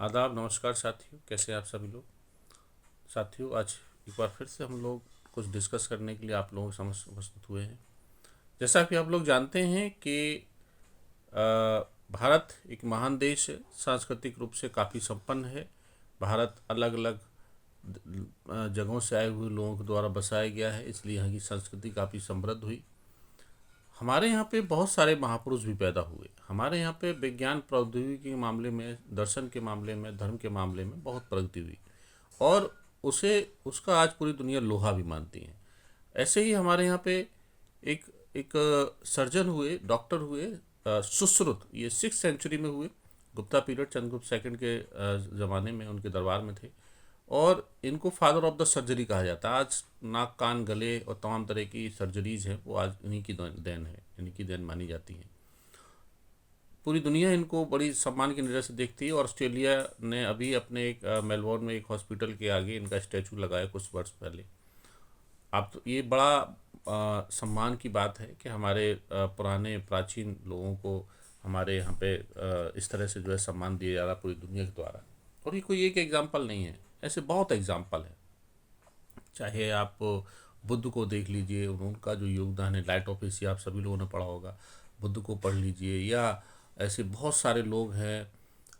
आदाब, नमस्कार साथियों, कैसे हैं आप सभी लोग। साथियों, आज एक बार फिर से हम लोग कुछ डिस्कस करने के लिए आप लोगों के समक्ष उपस्थित हुए हैं। जैसा कि आप लोग जानते हैं कि भारत एक महान देश है, सांस्कृतिक रूप से काफ़ी संपन्न है। भारत अलग अलग जगहों से आए हुए लोगों के द्वारा बसाया गया है, इसलिए यहाँ की संस्कृति काफ़ी समृद्ध हुई। हमारे यहाँ पे बहुत सारे महापुरुष भी पैदा हुए। हमारे यहाँ पे विज्ञान प्रौद्योगिकी के मामले में, दर्शन के मामले में, धर्म के मामले में बहुत प्रगति हुई और उसे उसका आज पूरी दुनिया लोहा भी मानती है। ऐसे ही हमारे यहाँ पे एक एक सर्जन हुए, डॉक्टर हुए, सुश्रुत, ये 6th सेंचुरी में हुए। गुप्ता पीरियड, चंद्रगुप्त सेकंड के ज़माने में उनके दरबार में थे और इनको फादर ऑफ द सर्जरी कहा जाता है। आज नाक, कान, गले और तमाम तरह की सर्जरीज हैं, वो आज इन्हीं की देन है, इन्हीं की देन मानी जाती है। पूरी दुनिया इनको बड़ी सम्मान की नज़र से देखती है और ऑस्ट्रेलिया ने अभी अपने एक मेलबोर्न में एक हॉस्पिटल के आगे इनका स्टैचू लगाया कुछ वर्ष पहले। आप तो ये बड़ा सम्मान की बात है कि हमारे पुराने प्राचीन लोगों को हमारे यहाँ पे इस तरह से जो है सम्मान दिया जा रहा पूरी दुनिया के द्वारा। और ये कोई एक एग्जाम्पल नहीं है, ऐसे बहुत एग्जाम्पल है। चाहे आप बुद्ध को देख लीजिए, उनका जो योगदान है, लाइट ऑफ एशिया आप सभी लोगों ने पढ़ा होगा, बुद्ध को पढ़ लीजिए, या ऐसे बहुत सारे लोग हैं।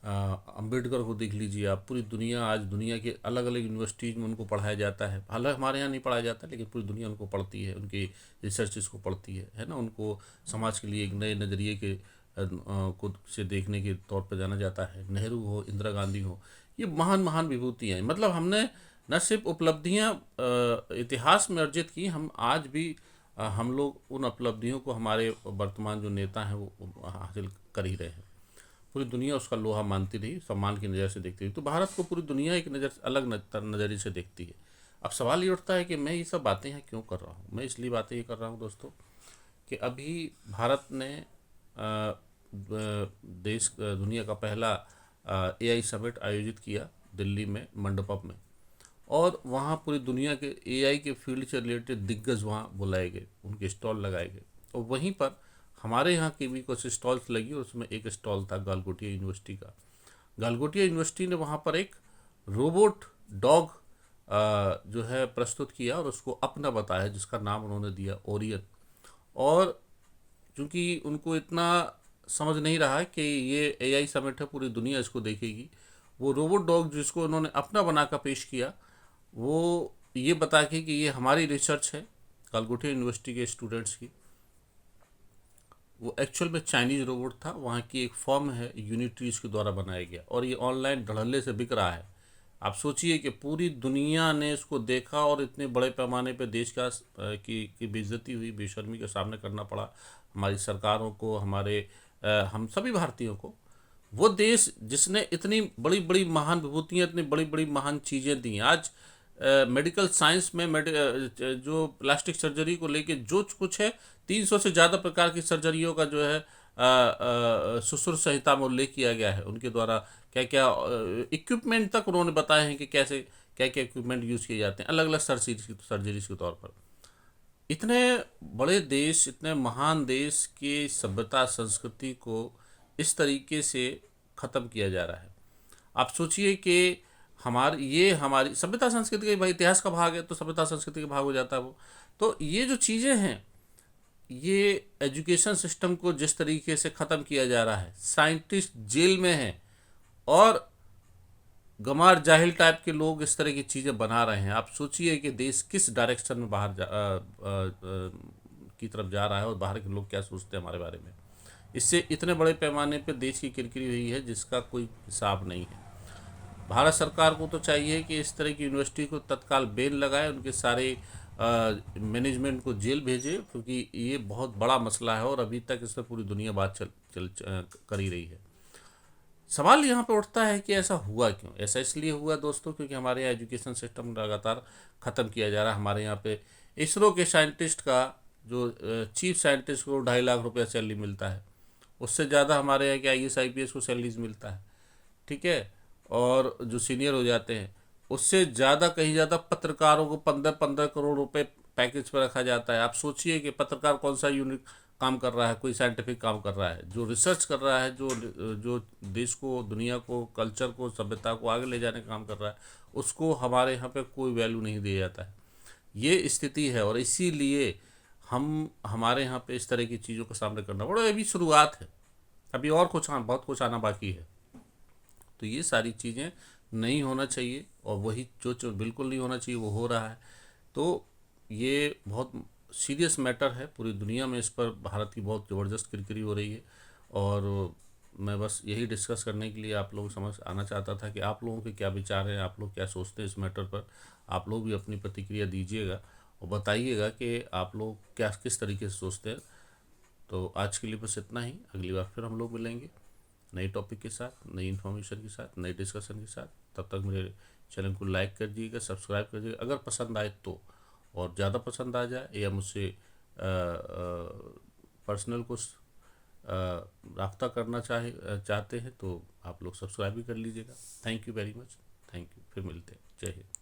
अंबेडकर को देख लीजिए आप। पूरी दुनिया आज दुनिया के अलग अलग यूनिवर्सिटीज़ में उनको पढ़ाया जाता है। हालांकि हमारे यहाँ नहीं पढ़ाया जाता, लेकिन पूरी दुनिया उनको पढ़ती है, उनकी रिसर्चेस को पढ़ती है ना। उनको समाज के लिए एक नए नज़रिए के को से देखने के तौर पर जाना जाता है। नेहरू हो, इंदिरा गांधी हो, ये महान महान विभूतियाँ हैं। मतलब हमने न सिर्फ उपलब्धियां इतिहास में अर्जित की, हम आज भी हम लोग उन उपलब्धियों को हमारे वर्तमान जो नेता हैं वो हासिल कर ही रहे हैं। पूरी दुनिया उसका लोहा मानती रही, सम्मान की नज़र से देखती रही। तो भारत को पूरी दुनिया एक नज़र अलग नज़रिए से देखती है। अब सवाल ये उठता है कि मैं ये सब बातें यहाँ क्यों कर रहा हूँ। मैं इसलिए बातें ये कर रहा हूँ दोस्तों कि अभी भारत ने देश दुनिया का पहला एआई समिट आयोजित किया दिल्ली में, मंडपम में। और वहाँ पूरी दुनिया के एआई के फील्ड से रिलेटेड दिग्गज वहाँ बुलाए गए, उनके स्टॉल लगाए गए। और वहीं पर हमारे यहाँ की भी कुछ स्टॉल्स लगी और उसमें एक स्टॉल था गालगोटिया यूनिवर्सिटी का। गालगोटिया यूनिवर्सिटी ने वहाँ पर एक रोबोट डॉग जो है प्रस्तुत किया और उसको अपना बताया, जिसका नाम उन्होंने दिया ओरियन। और चूँकि उनको इतना समझ नहीं रहा कि ये एआई समिट है, पूरी दुनिया इसको देखेगी, वो रोबोट डॉग जिसको उन्होंने अपना बना कर पेश किया, वो ये बता के कि ये हमारी रिसर्च है कालकोटिया यूनिवर्सिटी के स्टूडेंट्स की। वो एक्चुअल में चाइनीज़ रोबोट था, वहाँ की एक फॉर्म है यूनिट्रीज के द्वारा बनाया गया और ये ऑनलाइन धड़ल्ले से बिक रहा है। आप सोचिए कि पूरी दुनिया ने इसको देखा और इतने बड़े पैमाने पे देश का की बेइज्जती हुई, बेशर्मी का सामना करना पड़ा हमारी सरकारों को, हमारे हम सभी भारतीयों को। वो देश जिसने इतनी बड़ी बड़ी महान विभूतियाँ, इतनी बड़ी बड़ी महान चीज़ें दी, आज मेडिकल साइंस में जो प्लास्टिक सर्जरी को लेके जो कुछ है, 300 से ज़्यादा प्रकार की सर्जरियों का जो है सुश्रुत संहिता में उल्लेख किया गया है। उनके द्वारा क्या क्या इक्विपमेंट तक उन्होंने बताए हैं कि कैसे क्या क्या इक्विपमेंट यूज़ किए जाते हैं अलग अलग सर्जरीज के तौर पर। इतने बड़े देश, इतने महान देश की सभ्यता संस्कृति को इस तरीके से ख़त्म किया जा रहा है। आप सोचिए कि हमारी सभ्यता संस्कृति का भाई इतिहास का भाग है, तो सभ्यता संस्कृति का भाग हो जाता है वो। तो ये जो चीज़ें हैं, ये एजुकेशन सिस्टम को जिस तरीके से ख़त्म किया जा रहा है, साइंटिस्ट जेल में हैं और गंवार जाहिल टाइप के लोग इस तरह की चीज़ें बना रहे हैं। आप सोचिए कि देश किस डायरेक्शन में की तरफ जा रहा है और बाहर के लोग क्या सोचते हैं हमारे बारे में। इससे इतने बड़े पैमाने पर देश की किरकिरी हुई है जिसका कोई हिसाब नहीं है। भारत सरकार को तो चाहिए कि इस तरह की यूनिवर्सिटी को तत्काल बैन लगाए, उनके सारे मैनेजमेंट को जेल भेजे, क्योंकि ये बहुत बड़ा मसला है और अभी तक इस पर पूरी दुनिया बात कर ही रही है। सवाल यहाँ पे उठता है कि ऐसा हुआ क्यों। ऐसा इसलिए हुआ दोस्तों क्योंकि हमारे यहाँ एजुकेशन सिस्टम लगातार ख़त्म किया जा रहा है। हमारे यहाँ पे इसरो के साइंटिस्ट का जो चीफ साइंटिस्ट को 2.5 लाख रुपया सैलरी मिलता है, उससे ज़्यादा हमारे यहाँ के IAS IPS को सैलरीज मिलता है, ठीक है। और जो सीनियर हो जाते हैं उससे ज़्यादा, कहीं ज़्यादा पत्रकारों को 15-15 करोड़ रुपए पैकेज पर रखा जाता है। आप सोचिए कि पत्रकार कौन सा यूनिट काम कर रहा है, कोई साइंटिफिक काम कर रहा है, जो रिसर्च कर रहा है, जो देश को, दुनिया को, कल्चर को, सभ्यता को आगे ले जाने का काम कर रहा है, उसको हमारे यहाँ पे कोई वैल्यू नहीं दिया जाता है। ये स्थिति है और इसीलिए हमारे यहाँ पे इस तरह की चीज़ों का सामना करना पड़ा। अभी शुरुआत है, अभी और कुछ बहुत कुछ आना बाकी है। तो ये सारी चीज़ें नहीं होना चाहिए और वही जो बिल्कुल नहीं होना चाहिए वो हो रहा है। तो ये बहुत सीरियस मैटर है, पूरी दुनिया में इस पर भारत की बहुत ज़बरदस्त किरकिरी हो रही है। और मैं बस यही डिस्कस करने के लिए आप लोग समझ आना चाहता था कि आप लोगों के क्या विचार हैं, आप लोग क्या सोचते हैं इस मैटर पर। आप लोग भी अपनी प्रतिक्रिया दीजिएगा और बताइएगा कि आप लोग क्या किस तरीके से सोचते हैं। तो आज के लिए बस इतना ही, अगली बार फिर हम लोग मिलेंगे नए टॉपिक के साथ, नई इन्फॉर्मेशन के साथ, नए डिस्कशन के साथ। तब तक मेरे चैनल को लाइक कर दीजिएगा, सब्सक्राइब कर दीजिएगा अगर पसंद आए तो। और ज़्यादा पसंद आ जाए या मुझसे पर्सनल कुछ रब्ता करना चाहते हैं तो आप लोग सब्सक्राइब भी कर लीजिएगा। Thank you very much, thank you, फिर मिलते हैं। जय हिंद।